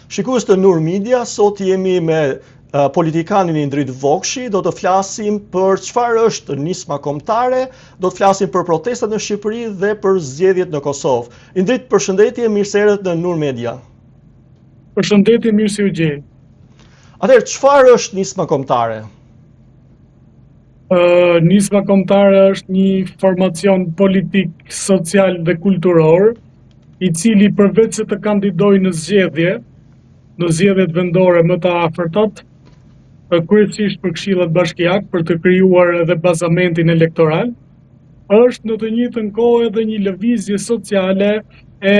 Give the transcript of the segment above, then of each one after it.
Shikues të Nur Media, sot jemi me politikanin Indrit Vokshi, do të flasim për çfarë është nisma kombëtare, do të flasim për protestat në Shqipëri dhe për zgjedhjet në Kosovë. Indrit, përshëndetje, mirë se erdhët në Nur Media. Përshëndetje, mirë se u gjej. Atëherë, çfarë është nisma kombëtare? Nisma kombëtare është një formacion politik, social dhe kulturor, i cili përveç se të kandidojë në zgjedhjet vendore më të afërtat, kryesisht për këshillat bashkiake për të krijuar edhe bazamentin elektoral, është në të njëjtën kohë edhe një lëvizje sociale e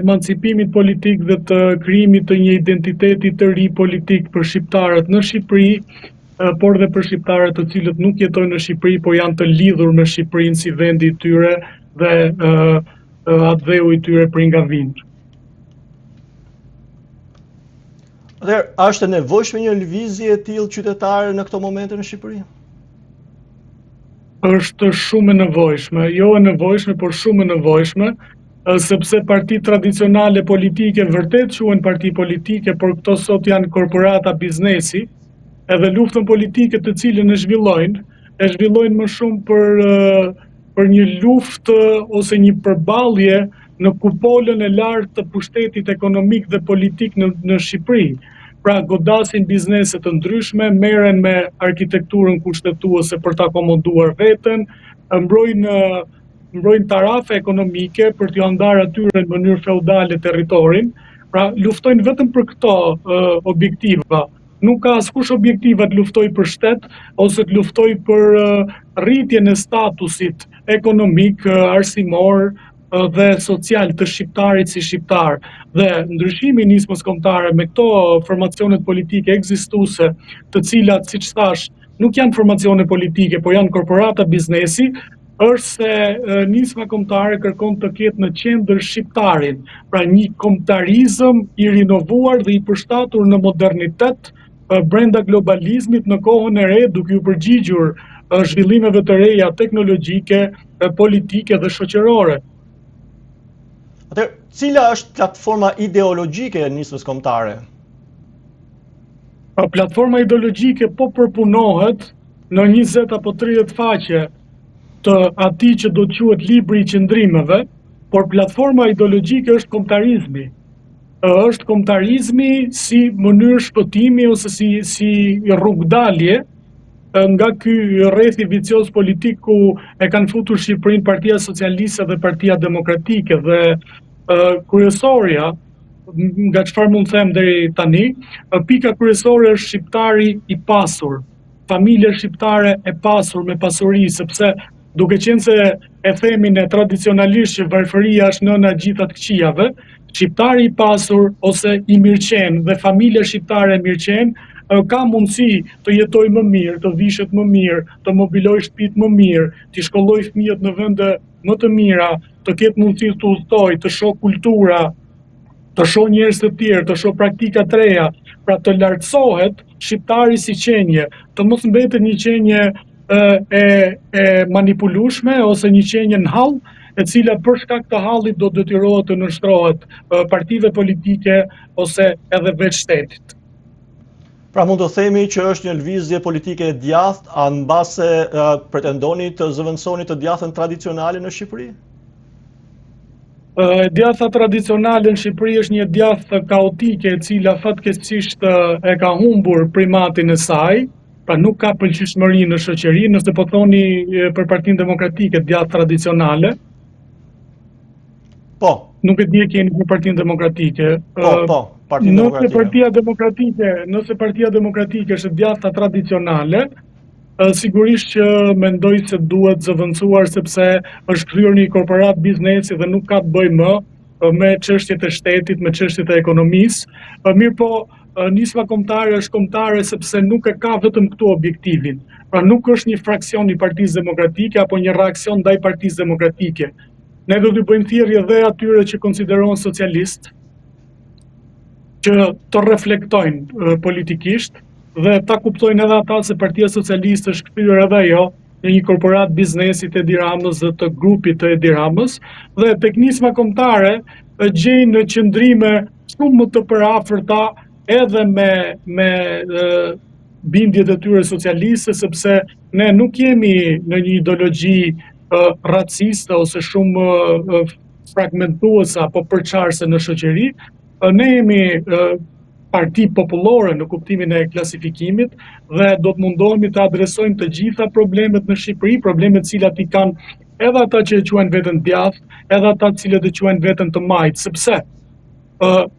emancipimit politik dhe të krijimit të një identiteti të ri politik për shqiptarët në Shqipëri, por dhe për shqiptarët të cilët nuk jetojnë në Shqipëri, por janë të lidhur me Shqipërinë si vendi i tyre dhe atë i tyre për nga vind. Atëherë, është e nevojshme një lëvizje e tillë qytetare në këto momente në Shqipëri? Është shumë e nevojshme, jo e nevojshme, por shumë e nevojshme, sepse parti tradicionale politike vërtet quhen parti politike, por këto sot janë korporata biznesi, edhe luftën politike të cilën e zhvillojnë më shumë për një luftë ose një përballje në kupolën e lartë të pushtetit ekonomik dhe politik në Shqipëri. Pra godasin biznese të ndryshme, merren me arkitekturën kushtetuese për të akomoduar veten, mbrojnë tarafe ekonomike për t'ju ndarë atyre në mënyrë feudale territorin. Pra luftojnë vetëm për këto objektiva. Nuk ka askush objektiva të luftoj për shtet ose të luftoj për rritjen e statusit ekonomik, arsimor dhe social të shqiptarit si shqiptar. Dhe ndryshimi i nismës kombëtare me këto formacionet politike ekzistuese, të cilat, siç thash, nuk janë formacione politike, por janë korporata biznesi, është se nisma kombëtare kërkon të ketë në qendër shqiptarin, pra një kombëtarizëm i rinovuar dhe i përshtatur në modernitet brenda globalizmit në kohën e re, duke u përgjigjur zhvillimeve të reja teknologjike, politike dhe shoqërore. Atëherë, cila është platforma ideologjike e nismës kombëtare? Platforma ideologjike po përpunohet në 20 apo 30 faqe të atij që do të quhet libri i qëndrimeve, por platforma ideologjike është kombëtarizmi. Është kombëtarizmi si mënyrë shpëtimi ose si rrugdalje nga ky rrethi vicioz politik ku e kanë futur Shqipërinë Partia Socialiste dhe Partia Demokratike dhe kryesorja, nga çfarë mund të them deri tani, pika kryesore është shqiptari i pasur, familja shqiptare e pasur me pasuri, sepse duke qenë se e themin tradicionalisht që varfëria është nëna e gjitha të këqijave, shqiptari i pasur ose i mirëqen dhe familja shqiptare e mirëqen ka mundësi të jetoj më mirë, të vishet më mirë, të mobiloj shtëpitë më mirë, të shkolloj fëmijët në vende më të mira, të ketë mundësi të udhtoj, të shoh kultura, të shoh njerëz të tjerë, të shoh praktika të reja, pra të lartësohet shqiptari si qenje, të mos mbetet një qenje e manipulueshme ose një qenje në hall, e cila për shkak të hallit do detyrohet të nështrohet partive politike ose edhe vetë shtetit. Pra mund të themi që është një lëvizje politike e djathtë, a mbase pretendoni të zëvendësoni të djathtën tradicionale në Shqipëri? Djatha tradicionale në Shqipëri është një djathtë kaotike e cila fatkeqësisht e ka humbur primatin e saj, pra nuk ka pëlqyeshmëri në shoqëri, nëse po thoni për Partinë Demokratike djathtë tradicionale. Po. Nuk e di e keni për Partinë Demokratike. Po, Partinë Demokratike. Nëse Partia Demokratike është djathta tradicionale, sigurisht që mendoj se duhet zëvendësuar sepse është kryer një korporat biznesi dhe nuk ka të bëjë më me çështjet e shtetit, me çështjet e ekonomisë. Mirë po, nisma kombëtare është kombëtare sepse nuk e ka vetëm këtu objektivin. Pra nuk është një fraksion i Partisë Demokratike apo një reaksion ndaj Partisë Demokratike. Ne do të bëjmë thirrje dhe atyre që konsiderohen socialistë, që të reflektojnë politikisht dhe ta kuptojnë edhe ata se Partia Socialiste është kthyer edhe ajo në një korporat biznesi të Edi Ramës dhe të grupit të Edi Ramës, dhe tek nisma kombëtare gjejnë në qëndrime shumë më të përafërta edhe me bindjet e tyre socialiste, sepse ne nuk jemi në një ideologji raciste ose shumë fragmentuese apo përçarëse në shoqëri. Ne jemi parti popullore në kuptimin e klasifikimit dhe do të mundohemi të adresojmë të gjitha problemet në Shqipëri, problemet cilat i kanë edhe ata që e quajnë veten djathtë, edhe ata cilët e quajnë veten të majtë, sepse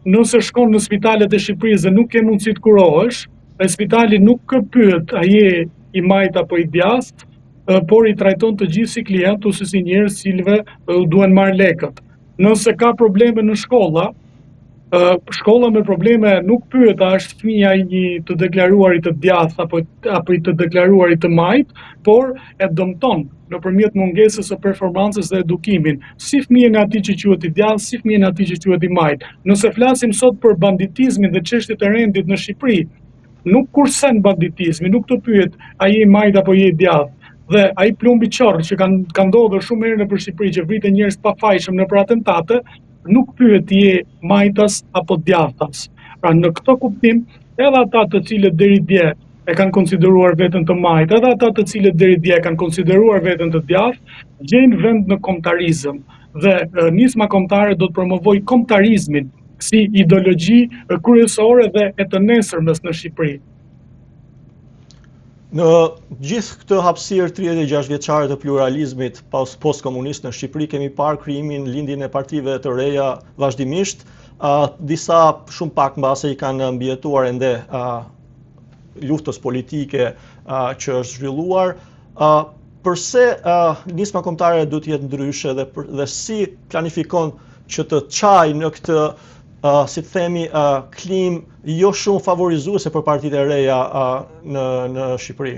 nëse shkon në spitalet e Shqipërisë dhe nuk ke mundësi të kurohesh, spitali nuk pyet a je i majt apo i djathtë, por i trajton të gjithë si klient ose si njerëz cilëve duhen marrë lekët. Nëse ka probleme në shkolla, shkolla me probleme nuk pyet a është fëmia i një të deklaruarit të djathtë apo i të deklaruarit të majt, por e dëmton nëpërmjet mungesës së performancës dhe edukimin, si fëmijën e atij që quhet i djathtë, si fëmijën e atij që quhet i majt. Nëse flasim sot për banditizmin dhe çështjet e rendit në Shqipëri, nuk kursen banditizmi, nuk të pyet a je i majt apo je i djathtë. Dhe ai plumbi qorr që kanë ndodhur shumë herë nëpër Shqipëri që vriten njerëz pa fajshëm nëpër atentate, nuk pyet je majtas apo djathtas. Pra në këtë kuptim, edhe ata të cilët deri dje e kanë konsideruar veten të majtë, edhe ata të cilët deri dje e kanë konsideruar veten të djathtë, gjejnë vend në kombëtarizëm. Dhe nisma kombëtare do të promovoj kombëtarizmin si ideologji kryesore dhe e të nesërmes në Shqipëri. Në gjithë këtë hapësirë 36 vjeçare të pluralizmit postkomunist në Shqipëri kemi parë krijimin, lindjen e partive të reja vazhdimisht. Disa shumë pak mbase i kanë mbijetuar ende luftës politike që është zhvilluar. Përse nisma kombëtare duhet të jetë ndryshe dhe si planifikon që të çajë në këtë si të themi, klim jo shumë favorizuese për partitë e reja në Shqipëri?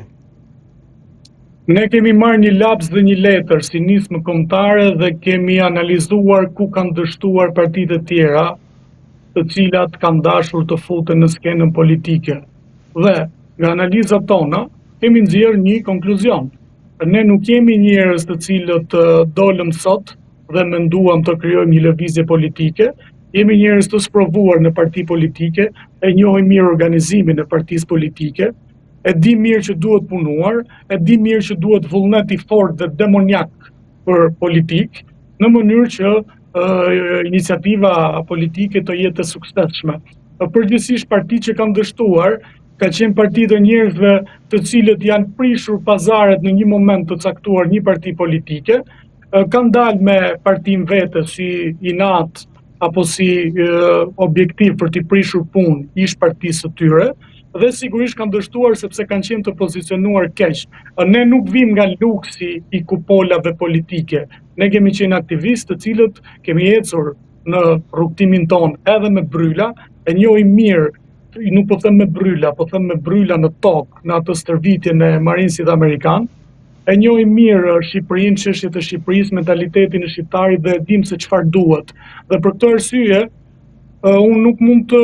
Ne kemi marrë një laps dhe një letër si nismë kombëtare dhe kemi analizuar ku kanë dështuar partitë e tjera, të cilat kanë dashur të futen në skenën politike. Dhe nga analizat tona kemi nxjerrë një konkluzion. Ne nuk jemi njerëz të cilët dolëm sot dhe menduam të krijojmë një lëvizje politike. Jemi njerëz të sprovuar në parti politike, e njohim mirë organizimin e partisë politike, e di mirë që duhet punuar, e di mirë që duhet vullnet i fortë dhe demoniak për politik, në mënyrë që iniciativa politike të jetë e suksesshme. Përgjithsisht partitë që kanë dështuar, ka qenë partitë e njerëzve të cilët janë prishur pazaret në një moment të caktuar një parti politike, kanë dalë me partin vete si inat apo si objektiv për t'i prishur punë ish partisë së tyre, dhe sigurisht kanë dështuar sepse kanë qenë të pozicionuar keq. Ne nuk vim nga luksi i kupolave politike. Ne kemi qenë aktivistë të cilët kemi ecur në rrugtimin ton edhe me bryla, e njohim mirë, nuk po them me bryla, po them me bryla në tokë, në atë stërvitjen e marinësit amerikan. E njohim mirë Shqipërinë, çështjet e Shqipërisë, mentalitetin e shqiptarit dhe e dim se çfarë duhet. Dhe për këtë arsye, unë nuk mund të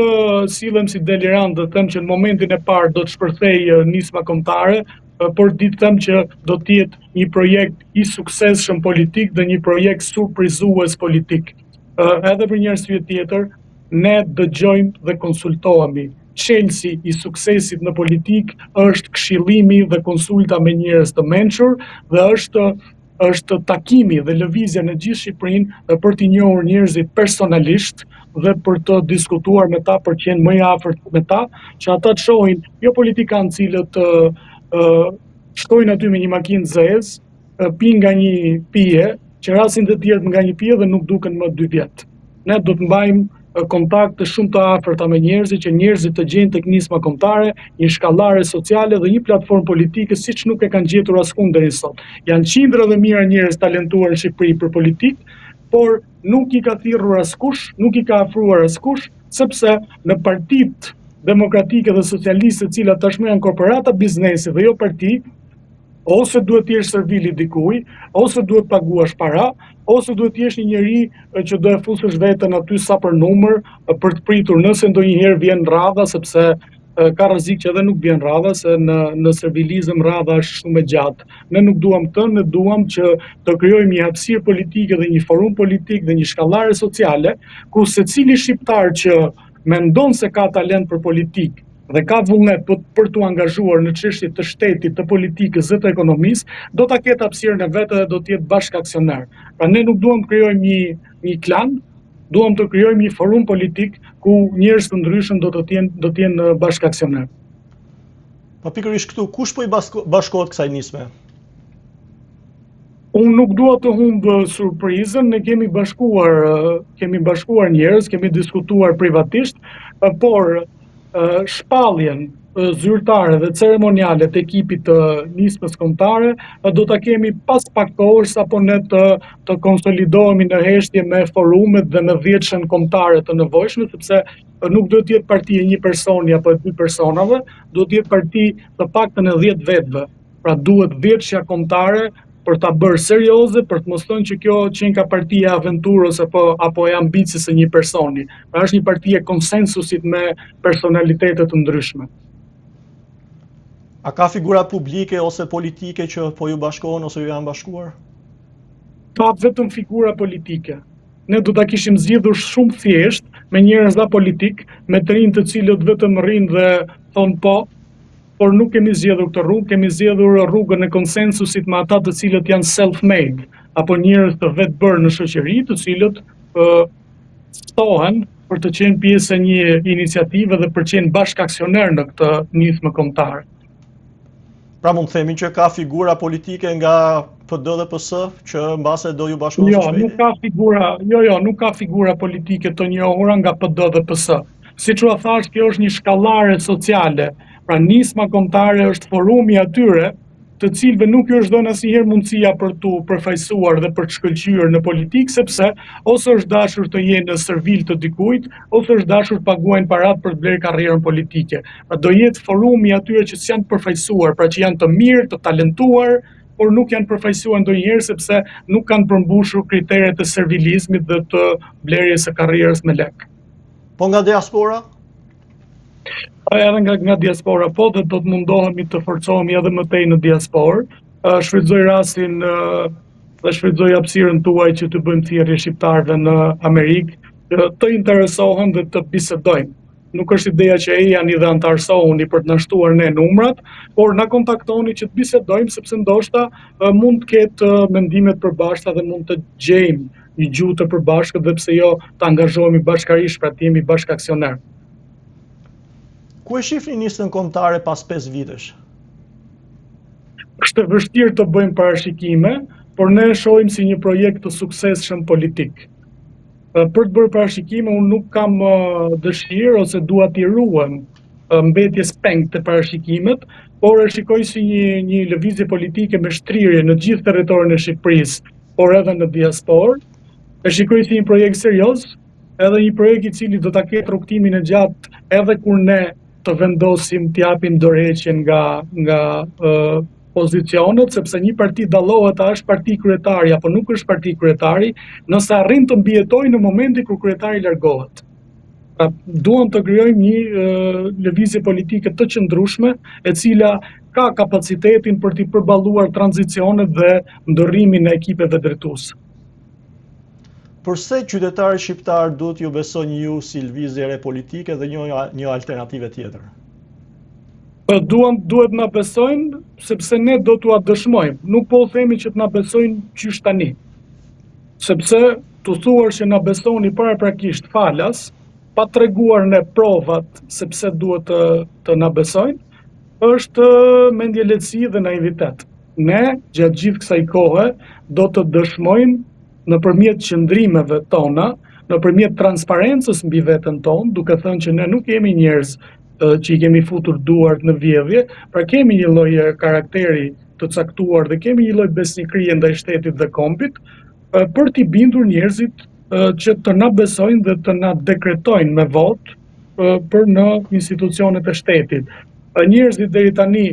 sillem si delirant të them që në momentin e parë do të shpërthej nisma kombëtare, por di të them që do të jetë një projekt i suksesshëm politik dhe një projekt surprizues politik. Edhe për një arsye tjetër, ne dëgjojmë dhe konsultohemi. Çelësi i suksesit në politik është këshillimi dhe konsulta me njerëz të mençur dhe është takimi dhe lëvizja në gjithë Shqipërinë për t'i njohur njerëzit personalisht dhe për të diskutuar me ta, për të qenë më i afërt me ta, që ata të shohin jo politikanë cilët shkojnë aty me një makinë zezë, pinë nga një pije, që rasin të tjerë nga një pije dhe nuk duken më 2 vjet. Ne do të mbajmë kontakte shumë të afërta me njerëzit, që njerëzit të gjejnë tek nisma kombëtare një shkallare sociale dhe një platformë politike siç nuk e kanë gjetur askund deri sot. Janë qindra dhe mijëra njerëz talentuar në Shqipëri për politikë, por nuk i ka thirrur askush, nuk i ka afruar askush, sepse në partitë demokratike dhe socialiste, të cilat tashmë janë korporata biznesi dhe jo parti, ose duhet të jesh servili dikujt, ose duhet paguash para, ose duhet të jesh një njeri që do e fusësh veten aty sa për numër, për të pritur nëse ndonjëherë vjen radha, sepse ka rrezik që edhe nuk bjen radha, se në servilizëm radha është shumë e gjatë. Ne nuk duam këtë, ne duam që të krijojmë një hapësirë politike dhe një forum politik dhe një shkallare sociale, ku secili shqiptar që mendon se ka talent për politikë dhe ka vullnet për t'u angazhuar në çështje të shtetit, të politikës dhe të ekonomisë, do ta ketë hapësirën e vetë dhe do të jetë bashkëaksioner. Pra ne nuk duam të krijojmë një klan, duam të krijojmë një forum politik ku njerëz të ndryshëm do të jenë bashkëaksioner. Po pikërisht këtu, kush po i bashkohet kësaj nisme? Unë nuk dua të humbë surprizën, ne kemi bashkuar njerëz, kemi diskutuar privatisht, por shpalljen zyrtare dhe ceremoniale të ekipit të nismës kombëtare do ta kemi pas pak kohësh apo ne të konsolidohemi në heshtje me forumet dhe me 10 kombëtare të nevojshme, sepse nuk do të jetë parti e një personi apo e 2 personave, do të jetë parti të paktën e 10 vetëve. Pra duhet 10 kombëtare për ta bërë serioze, për të mos thënë që kjo qenë ka partia e aventurës apo e ambicies së një personi. Pra është një parti e konsensusit me personalitete të ndryshme. A ka figura publike ose politike që po ju bashkohen ose ju janë bashkuar? Ka vetëm figura politike. Ne do ta kishim zgjidhur shumë thjesht me njerëz apolitik, me të rinj të cilët vetëm rrinë dhe thonë po, por nuk kemi zgjedhur këtë rrugë, kemi zgjedhur rrugën e konsensusit me ata të cilët janë self-made, apo njerëz të vetë bërë në shoqëri, të cilët stohen për të qenë pjesë e një iniciative dhe për të qenë bashkëaksioner në këtë nismë kombëtare. Pra mund të themi që ka figura politike nga PD dhe PS që mbase do ju bashkohen së shpejti? Nuk ka figura politike të njohura nga PD dhe PS. Siç u thash, kjo është një shkallare sociale. Pra nisma kombëtare është forumi atyre të cilëve nuk ju është dhënë asnjëherë mundësia për t'u përfaqësuar dhe për të shkëlqyer në politikë, sepse ose është dashur të jenë në servil të dikujt, ose është dashur të paguajnë parat për të blerë karrierën politike. Pra do jetë forumi atyre që s'janë përfaqësuar, pra që janë të mirë, të talentuar, por nuk janë përfaqësuar ndonjëherë sepse nuk kanë përmbushur kriteret e servilizmit dhe të blerjes së karrierës me lek. Po nga diaspora? Edhe nga diaspora po, dhe do të mundohemi të forcohemi edhe më tej në diasporë. Shfrytëzoj rastin dhe shfrytëzoj hapësirën tuaj që të bëjmë thirrje shqiptarëve në Amerikë të interesohen dhe të bisedojmë. Nuk është ideja që jani dhe antarësohuni për të na shtuar ne numrat, por na kontaktoni që të bisedojmë, sepse ndoshta mund të ketë mendime të përbashkëta dhe mund të gjejmë një gjuhë të përbashkët dhe pse jo të angazhohemi bashkërisht, pra të jemi bashkëaksioner. Ku e shihni nismën kombëtare pas 5 vitesh? Është vështirë të bëjmë parashikime, por ne e shohim si një projekt të suksesshëm politik. Për të bërë parashikime, unë nuk kam dëshirë ose dua t'i ruhem mbetjes peng të parashikimet, por e shikoj si një lëvizje politike me shtrirje në gjithë territorin e Shqipërisë, por edhe në diasporë. E shikoj si një projekt serioz, edhe një projekt i cili do ta ketë rrugtimin e gjatë edhe kur ne të vendosim t'japim dorëheqjen nga pozicionet, sepse një parti dallohet a është parti kryetari apo nuk është parti kryetari, nëse arrin të mbijetojë në momentin kur kryetari largohet. Duam të krijojmë një lëvizje politike të qëndrueshme, e cila ka kapacitetin për t'i përballuar tranzicionet dhe ndërrimin e ekipeve drejtuese. Përse qytetarët shqiptar duhet ju besojnë ju si lëvizje re politike dhe një alternative tjetër? Duhet na besojnë sepse ne do t'ua dëshmojmë. Nuk po themi që t'na besojnë qysh tani. Sepse të thuar që na besoni paraprakisht falas, pa treguar ne provat sepse duhet të na besojnë, është mendje lehtësi dhe naivitet. Ne, gjatë gjithë kësaj kohe, do të dëshmojmë nëpërmjet qëndrimeve tona, nëpërmjet transparencës mbi veten tonë, duke thënë që ne nuk jemi njerëz që i kemi futur duart në vjedhje, pra kemi një lloj karakteri të caktuar dhe kemi një lloj besnikërie ndaj shtetit dhe kombit, për t'i bindur njerëzit që të na besojnë dhe të na dekretojnë me votë për në institucionet e shtetit. Njerëzit deri tani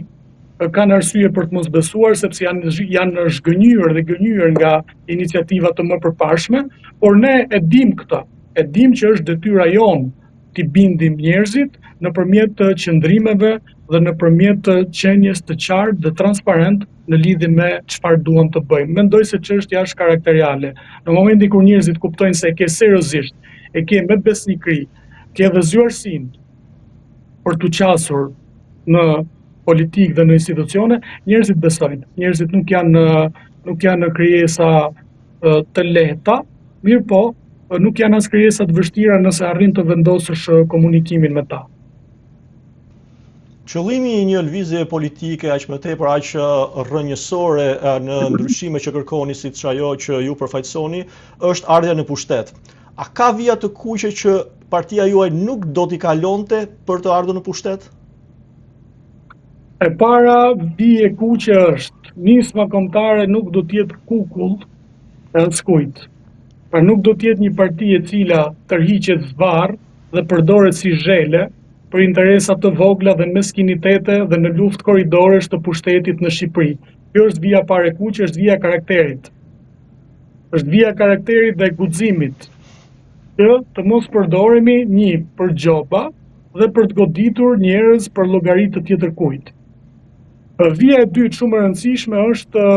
kanë arsye për të mos besuar sepse janë zhgënjur dhe gënjur nga iniciativa të mëparshme, por ne e dim këtë. E dim që është detyra jonë t'i bindim njerëzit nëpërmjet të qëndrimeve dhe nëpërmjet të qenies të qartë dhe transparent në lidhje me çfarë duam të bëjmë. Mendoj se çështja është karakteriale. Në momentin kur njerëzit kuptojnë se e ke seriozisht, e ke me besnikëri, ke dhe zyrësinë për t'u qasur në politikë dhe në institucione, njerëzit besojnë. Njerëzit nuk janë krijesa të lehta, mirë po, nuk janë as krijesa të vështira nëse arrin të vendosësh komunikimin me ta. Qëllimi i një lëvizje politike aq më tepër aq rrënjësore në ndryshime që kërkoni siç ajo që ju përfaqësoni është ardha në pushtet. A ka vija të kuqe që partia juaj nuk do t'i kalonte për të ardhur në pushtet? E para vije kuqe është nisma kombëtare nuk do t'jetë kukull e skujt. Pra nuk do t'jetë një parti e cila tërhiqet zvarr dhe përdoret si zhele për interesa të vogla dhe meskinitete dhe në luftë korridoresh të pushtetit në Shqipëri. Kjo është vija parë e kuqe, është vija karakterit. Është vija karakterit dhe guximit që të mos përdoremi një për gjoba dhe për të goditur njerëz për llogari të tjetër kujt. Vija e dytë shumë e rëndësishme është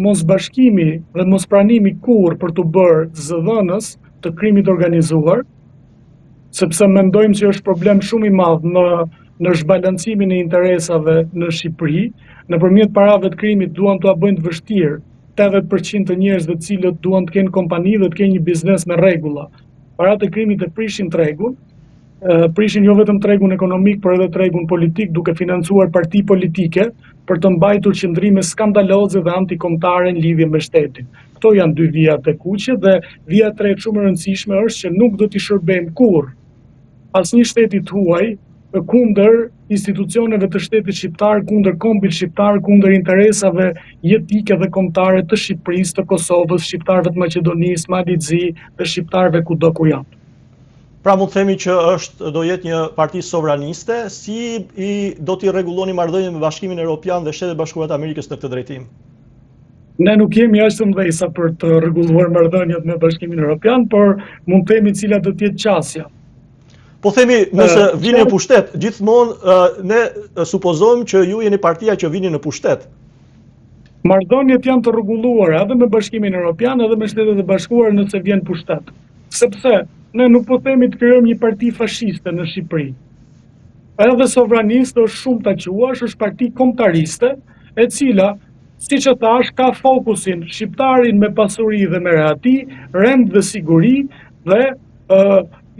mosbashkimi dhe mospranimi kurrë për të bërë zëdhënës të krimit organizuar, sepse mendojmë që është problem shumë i madh në zhbalancimin e interesave në Shqipëri, nëpërmjet parave të krimit duan t'ua bëjnë të vështirë 80% të njerëzve të cilët duan të kenë kompani dhe të kenë një biznes me rregulla. Paratë e krimit e prishin tregun, prishin jo vetëm tregun ekonomik, por edhe tregun politik, duke financuar parti politike për të mbajtur qëndrime skandaloze dhe antikombëtare në lidhje me shtetin. Këto janë dy vijat e kuqe dhe vija e tretë shumë e rëndësishme është që nuk do t'i shërbejmë kurrë asnjë shtetit huaj kundër institucioneve të shtetit shqiptar, kundër kombit shqiptar, kundër interesave jetike dhe kombëtare të Shqipërisë, të Kosovës, shqiptarëve të Maqedonisë, Malizzi dhe shqiptarëve kudo ku janë. Pra mund të themi që do jetë një parti sovraniste, do t'i rregulloni marrëdhëniet me Bashkimin Evropian dhe Shtetet Bashkuara të Amerikës në këtë drejtim? Ne nuk jemi aq të mëdhej për të rregulluar marrëdhëniet me Bashkimin Evropian, por mund të themi cila do të jetë qasja. Po themi, nëse vini në pushtet, gjithmonë ne supozojmë që ju jeni partia që vini në pushtet. Marrëdhëniet janë të rregulluara edhe me Bashkimin Evropian edhe me Shtetet e Bashkuara nëse vjen pushtet. Sepse ne nuk po themi të krijojmë një parti fashiste në Shqipëri. Edhe sovraniste është shumë ta quash, është parti kombëtariste, e cila, siç e thash, ka fokusin shqiptarin me pasuri dhe me rehati, rend dhe siguri dhe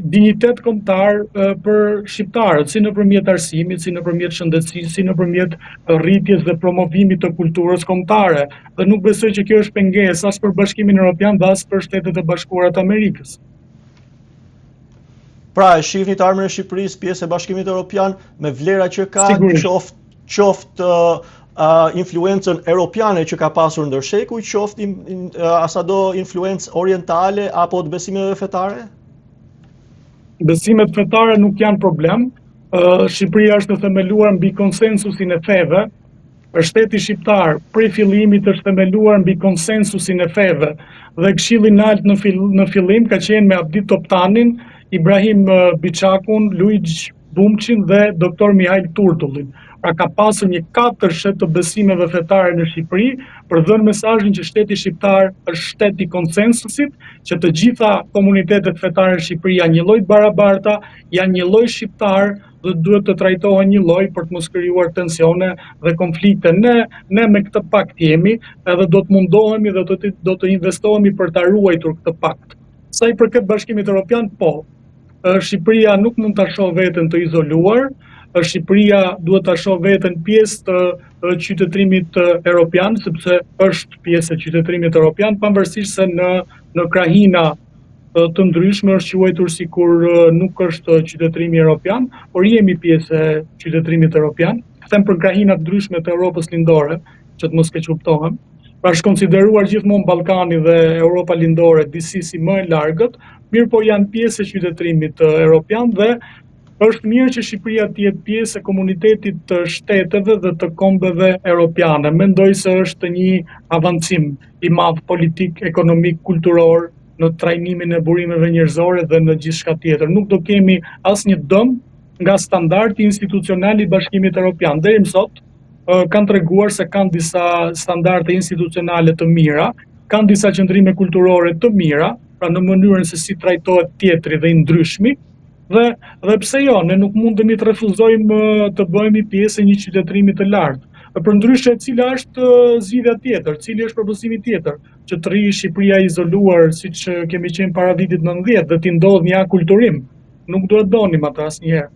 dinjitet kombëtar për shqiptarët, si nëpërmjet arsimit, si nëpërmjet shëndetësisë, si nëpërmjet rritjes dhe promovimit të kulturës kombëtare. Dhe nuk besoj që kjo është pengesë as për Bashkimin Evropian dhe as për Shtetet e Bashkuara të Amerikës. Pra, e shihni të ardhmen e Shqipërisë pjesë e Bashkimit Evropian me vlera që ka, qoftë influencën europiane që ka pasur ndërsheku, qoftë asado influencë orientale apo të besimeve fetare? Besimet fetare nuk janë problem. Shqipëria është themeluar mbi konsensusin e feve. Shteti shqiptar prej fillimit është themeluar mbi konsensusin e feve dhe Këshilli i Lartë në fillim ka qenë me Abdit Toptanin, Ibrahim Biçakun, Luigi Bumçin dhe Dr. Mihail Turtullin. Pra ka pasur një katërshet të besimeve fetare në Shqipëri për dhënë mesazhin që shteti shqiptar është shtet i konsensusit, që të gjitha komunitetet fetare në Shqipëri janë një lloj barabarta, janë një lloj shqiptar dhe duhet të trajtohen një lloj për të mos krijuar tensione dhe konflikte. Ne me këtë pakt jemi, edhe do të mundohemi dhe do të investohemi për ta ruajtur këtë pakt. Sa i përket Bashkimit Evropian, po. Shqipëria nuk mund ta shohë veten të izoluar. Shqipëria duhet ta shohë veten pjesë të qytetërimit evropian, sepse është pjesë e qytetërimit evropian, pavarësisht se në krahina të ndryshme është quajtur sikur nuk është qytetërimi evropian, por jemi pjesë e qytetërimit evropian. Them për krahina të ndryshme të Europës lindore, që të mos keq kuptohem. Pra është konsideruar gjithmonë Ballkani dhe Europa lindore disi si më e largët, mirë po janë pjesë e qytetërimit evropian dhe është mirë që Shqipëria të jetë pjesë e komunitetit të shteteve dhe të kombeve europiane. Mendoj se është një avancim i madh politik, ekonomik, kulturor në trajnimin e burimeve njerëzore dhe në gjithçka tjetër. Nuk do kemi asnjë dëm nga standardi institucional i Bashkimit Evropian. Deri më sot kanë treguar se kanë disa standarde institucionale të mira, kanë disa qëndrime kulturore të mira, pra në mënyrën se si trajtohet tjetri dhe i ndryshmi, dhe pse jo, ne nuk mundemi të refuzojmë të bëhemi pjesë e një qytetërimi të lartë. Përndryshe, cila është zgjidhja tjetër, cili është propozimi tjetër, që të rrijë Shqipëria izoluar siç kemi qenë para vitit 90 dhe t'i ndodh një akulturim. Nuk do e donim atë asnjëherë.